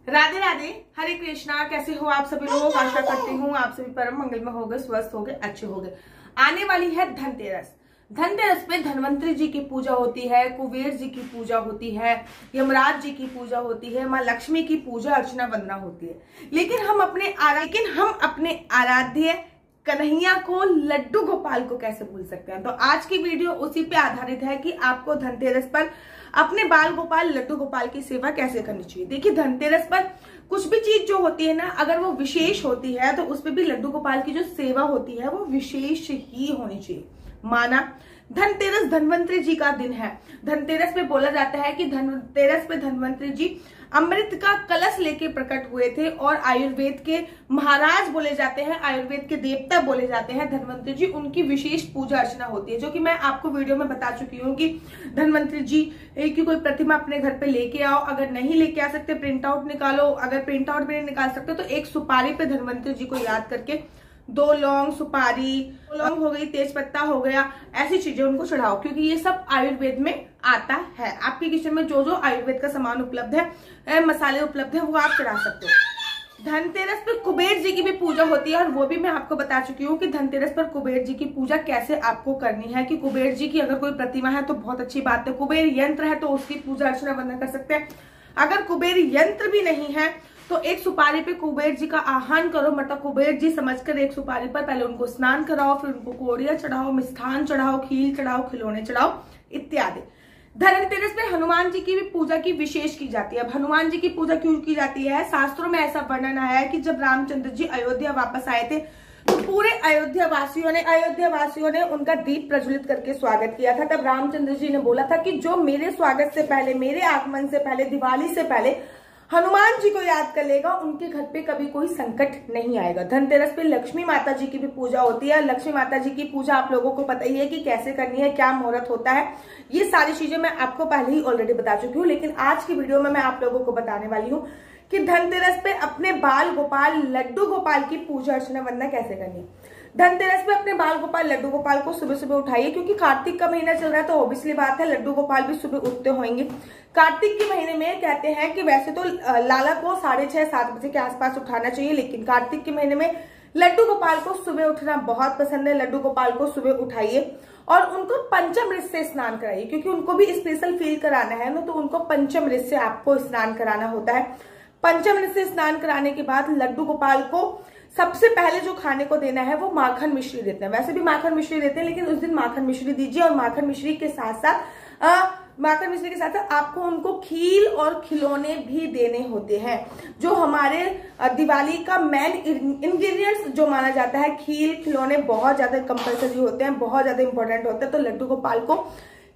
राधे राधे, हरे कृष्णा। कैसे हो आप सभी लोग? आशा करती हूँ आप सभी परम मंगल में होंगे, स्वस्थ होंगे, अच्छे होंगे। आने वाली है धनतेरस। धनतेरस पे धनवंतरी जी की पूजा होती है, कुबेर जी की पूजा होती है, यमराज जी की पूजा होती है, माँ लक्ष्मी की पूजा अर्चना वंदना होती है। लेकिन हम अपने आराध्य कन्हैया को, लड्डू गोपाल को कैसे भूल सकते हैं? तो आज की वीडियो उसी पे आधारित है कि आपको धनतेरस पर अपने बाल गोपाल, लड्डू गोपाल की सेवा कैसे करनी चाहिए। देखिए, धनतेरस पर कुछ भी चीज जो होती है ना, अगर वो विशेष होती है तो उसपे भी लड्डू गोपाल की जो सेवा होती है वो विशेष ही होनी चाहिए। माना धनतेरस धनवंतरी जी का दिन है। धनतेरस पे बोला जाता है कि धनतेरस पे धनवंतरी जी अमृत का कलश लेके प्रकट हुए थे और आयुर्वेद के महाराज बोले जाते हैं, आयुर्वेद के देवता बोले जाते हैं धनवंतरी जी। उनकी विशेष पूजा अर्चना होती है, जो कि मैं आपको वीडियो में बता चुकी हूँ कि धनवंतरी जी की कोई प्रतिमा अपने घर पे लेके आओ। अगर नहीं लेके आ सकते, प्रिंट आउट निकालो। अगर प्रिंट आउट भी नहीं निकाल सकते तो एक सुपारी पे धनवंतरी जी को याद करके 2 लौंग, सुपारी, लौंग हो गई, तेज पत्ता हो गया, ऐसी चीजें उनको चढ़ाओ, क्योंकि ये सब आयुर्वेद में आता है। आपके किचन में जो जो आयुर्वेद का सामान उपलब्ध है, मसाले उपलब्ध है, वो आप चढ़ा सकते हो। धनतेरस पर कुबेर जी की भी पूजा होती है और वो भी मैं आपको बता चुकी हूँ कि धनतेरस पर कुबेर जी की पूजा कैसे आपको करनी है। कि कुबेर जी की अगर कोई प्रतिमा है तो बहुत अच्छी बात है, कुबेर यंत्र है तो उसकी पूजा अर्चना वंदना कर सकते हैं। अगर कुबेर यंत्र भी नहीं है तो एक सुपारी पे कुबेर जी का आह्वान करो, मतलब कुबेर जी समझकर एक सुपारी पर पहले उनको स्नान कराओ, फिर उनको कोड़िया चढ़ाओ, मिष्ठान चढ़ाओ, खीर चढ़ाओ, खिलौने चढ़ाओ इत्यादि। धनतेरस पे हनुमान जी की भी पूजा की विशेष की जाती है। अब हनुमान जी की पूजा क्यों की जाती है? शास्त्रों में ऐसा वर्णन आया है कि जब रामचंद्र जी अयोध्या वापस आए थे तो पूरे अयोध्या वासियों ने उनका दीप प्रज्वलित करके स्वागत किया था। तब रामचंद्र जी ने बोला था कि जो मेरे स्वागत से पहले, मेरे आगमन से पहले, दिवाली से पहले हनुमान जी को याद कर लेगा, उनके घर पे कभी कोई संकट नहीं आएगा। धनतेरस पे लक्ष्मी माता जी की भी पूजा होती है। लक्ष्मी माता जी की पूजा आप लोगों को पता ही है कि कैसे करनी है, क्या मुहूर्त होता है। ये सारी चीजें मैं आपको पहले ही ऑलरेडी बता चुकी हूँ, लेकिन आज की वीडियो में मैं आप लोगों को बताने वाली हूँ कि धनतेरस पे अपने बाल गोपाल, लड्डू गोपाल की पूजा अर्चना वंदना कैसे करनी है। धनतेरस पे अपने बाल गोपाल, लड्डू गोपाल को सुबह सुबह उठाइए, क्योंकि कार्तिक का महीना चल रहा है तो ऑब्वियसली बात है लड्डू गोपाल भी सुबह उठते होंगे। कार्तिक के महीने में कहते हैं कि वैसे तो लाला को 6:30-7 बजे के आसपास उठाना चाहिए, लेकिन कार्तिक के महीने में लड्डू गोपाल को सुबह उठना बहुत पसंद है। लड्डू गोपाल को सुबह उठाइए और उनको पंचामृत से स्नान कराइए, क्योंकि उनको भी स्पेशल फील कराना है ना, तो उनको पंचामृत से आपको स्नान कराना होता है। पंचामृत से स्नान कराने के बाद लड्डू गोपाल को सबसे पहले जो खाने को देना है वो माखन मिश्री देते हैं। वैसे भी माखन मिश्री देते हैं, लेकिन उस दिन माखन मिश्री दीजिए। और माखन मिश्री के साथ साथ आपको उनको खील और खिलौने भी देने होते हैं, जो हमारे दिवाली का मेन इंग्रेडिएंट्स जो माना जाता है। खील खिलौने बहुत ज्यादा कंपल्सरी होते हैं, बहुत ज्यादा इंपॉर्टेंट होते हैं। तो लड्डू गोपाल को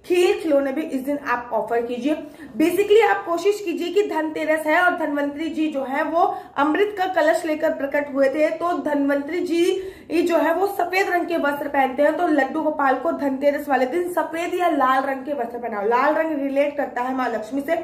खीर खिलौने भी इस दिन आप ऑफर कीजिए। बेसिकली आप कोशिश कीजिए कि धनतेरस है और धनवंतरी जी जो है वो अमृत का कलश लेकर प्रकट हुए थे, तो धनवंतरी जी जो है वो सफेद रंग के वस्त्र पहनते हैं। तो लड्डू गोपाल को धनतेरस वाले दिन सफेद या लाल रंग के वस्त्र पहनाओ। लाल रंग रिलेट करता है माँ लक्ष्मी से,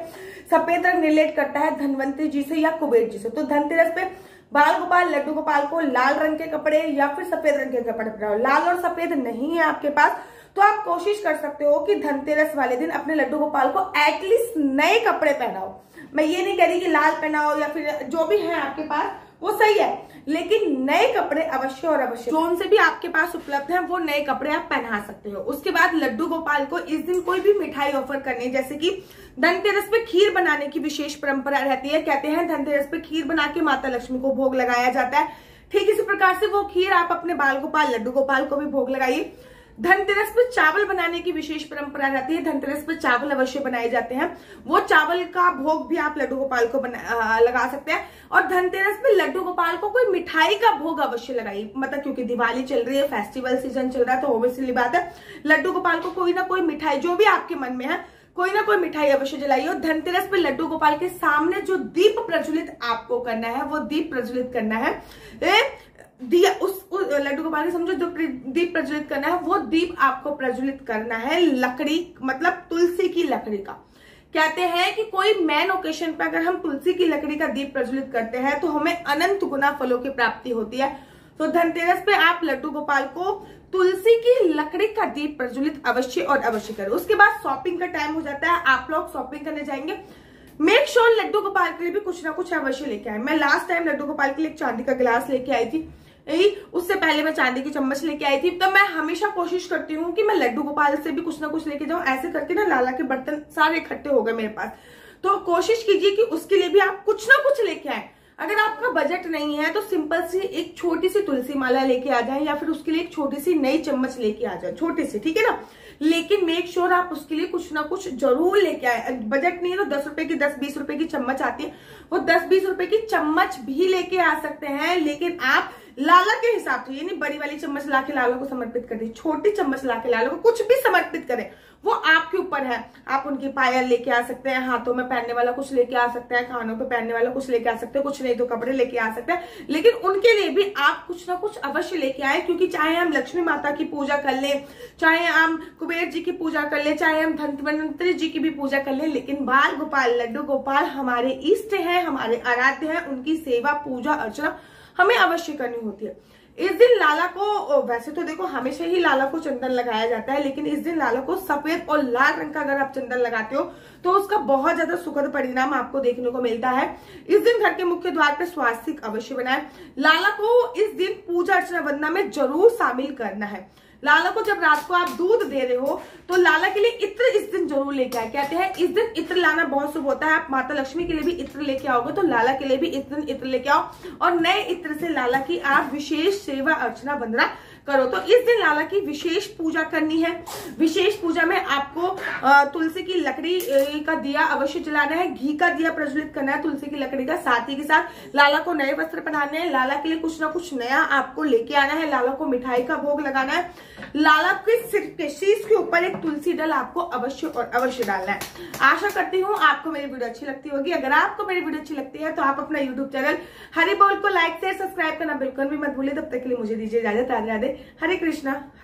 सफेद रंग रिलेट करता है धनवंतरी जी से या कुबेर जी से। तो धनतेरस पे बाल गोपाल, लड्डू गोपाल को लाल रंग के कपड़े या फिर सफेद रंग के कपड़े पहनाओ। लाल और सफेद नहीं है आपके पास तो आप कोशिश कर सकते हो कि धनतेरस वाले दिन अपने लड्डू गोपाल को एटलीस्ट नए कपड़े पहनाओ। मैं ये नहीं कह रही कि लाल पहनाओ या फिर जो भी है आपके पास वो सही है, लेकिन नए कपड़े अवश्य और अवश्य, जो उनसे भी आपके पास उपलब्ध है वो नए कपड़े आप पहना सकते हो। उसके बाद लड्डू गोपाल को इस दिन कोई भी मिठाई ऑफर करनी है, जैसे कि धनतेरस पे खीर बनाने की विशेष परंपरा रहती है। कहते हैं धनतेरस पे खीर बना के माता लक्ष्मी को भोग लगाया जाता है। ठीक इसी प्रकार से वो खीर आप अपने बाल गोपाल, लड्डू गोपाल को भी भोग लगाइए। धनतेरस पे चावल बनाने की विशेष परंपरा रहती है। धनतेरस पे चावल अवश्य बनाए जाते हैं, वो चावल का भोग भी आप लड्डू गोपाल को लगा सकते हैं। और धनतेरस पे लड्डू गोपाल को कोई मिठाई का भोग अवश्य लगाइए, मतलब क्योंकि दिवाली चल रही है, फेस्टिवल सीजन चल रहा है, तो ऑब्वियसली बात है लड्डू गोपाल को कोई ना कोई मिठाई, जो भी आपके मन में है, कोई ना कोई मिठाई अवश्य जलाइए। और धनतेरस पे लड्डू गोपाल के सामने जो दीप प्रज्वलित आपको करना है वो दीप प्रज्वलित करना है दिया, उस लड्डू गोपाल के समझो जो दीप प्रज्वलित करना है वो दीप आपको प्रज्वलित करना है लकड़ी, मतलब तुलसी की लकड़ी का। कहते हैं कि कोई मैन ओकेशन पर अगर हम तुलसी की लकड़ी का दीप प्रज्वलित करते हैं तो हमें अनंत गुना फलों की प्राप्ति होती है। तो धनतेरस पे आप लड्डू गोपाल को तुलसी की लकड़ी का दीप प्रज्वलित अवश्य और अवश्य करें। उसके बाद शॉपिंग का टाइम हो जाता है, आप लोग शॉपिंग करने जाएंगे। मेक श्योर लड्डू गोपाल के लिए भी कुछ ना कुछ अवश्य लेके आए। मैं लास्ट टाइम लड्डू गोपाल के लिए एक चांदी का गिलास लेके आई थी, उससे पहले मैं चांदी की चम्मच लेके आई थी। तो मैं हमेशा कोशिश करती हूँ कि मैं लड्डू गोपाल से भी कुछ ना कुछ लेके जाऊं। ऐसे करके ना लाला के बर्तन सारे इकट्ठे हो गए मेरे पास। तो कोशिश कीजिए कि उसके लिए भी आप कुछ ना कुछ लेके आए। अगर आपका बजट नहीं है तो सिंपल सी एक छोटी सी तुलसी माला लेके आ जाए, या फिर उसके लिए एक छोटी सी नई चम्मच लेके आ जाए, छोटी सी, ठीक है ना। लेकिन मेक श्योर आप उसके लिए कुछ ना कुछ जरूर लेके आए। बजट नहीं है तो 10 रुपए की 10-20 रुपए की चम्मच आती है, वो 10-20 रुपए की चम्मच भी लेके आ सकते हैं। लेकिन आप लाला के हिसाब से, यानी बड़ी वाली चम्मच लाके लाला को समर्पित कर दी, छोटी चम्मच लाके लाला को कुछ भी समर्पित करें, वो आपके ऊपर है। आप उनकी पायल लेके आ सकते हैं, हाथों में पहनने वाला कुछ लेके आ सकते हैं, कानों पे पहनने वाला कुछ लेके आ सकते हैं, कुछ नहीं तो कपड़े लेके आ सकते हैं। लेकिन उनके लिए भी आप कुछ ना कुछ अवश्य लेके आए, क्योंकि चाहे हम लक्ष्मी माता की पूजा कर ले, चाहे हम कुबेर जी की पूजा कर ले, चाहे हम धन्वंतरी जी की भी पूजा कर ले, लेकिन बाल गोपाल, लड्डू गोपाल हमारे इष्ट हैं, हमारे आराध्य हैं। उनकी सेवा, पूजा अर्चना हमें अवश्य करनी होती है। इस दिन लाला को, वैसे तो देखो हमेशा ही लाला को चंदन लगाया जाता है, लेकिन इस दिन लाला को सफेद और लाल रंग का अगर आप चंदन लगाते हो तो उसका बहुत ज्यादा सुखद परिणाम आपको देखने को मिलता है। इस दिन घर के मुख्य द्वार पर स्वास्तिक अवश्य बनाएं। लाला को इस दिन पूजा अर्चना वंदना में जरूर शामिल करना है। लाला को जब रात को आप दूध दे रहे हो तो लाला के लिए इत्र इस दिन जरूर लेके आए। कहते हैं इस दिन इत्र लाना बहुत शुभ होता है। आप माता लक्ष्मी के लिए भी इत्र लेके आओगे तो लाला के लिए भी इस दिन इत्र लेके आओ, और नए इत्र से लाला की आप विशेष सेवा अर्चना वंदना करो। तो इस दिन लाला की विशेष पूजा करनी है। विशेष पूजा में आपको तुलसी की लकड़ी का दिया अवश्य जलाना है, घी का दिया प्रज्वलित करना है तुलसी की लकड़ी का। साथ ही के साथ लाला को नए वस्त्र पहनाने हैं, लाला के लिए कुछ ना कुछ नया आपको लेके आना है, लाला को मिठाई का भोग लगाना है, लाला के सिर के शीश के ऊपर एक तुलसी दल आपको अवश्य और अवश्य डालना है। आशा करती हूँ आपको मेरी वीडियो अच्छी लगती होगी। अगर आपको मेरी वीडियो अच्छी लगती है तो आप अपना यूट्यूब चैनल हरि बोल को लाइक शेयर सब्सक्राइब करना बिल्कुल भी मत भूलिए। तब तक के लिए मुझे दीजिए इजाजत। राधे राधे, हरे कृष्णा।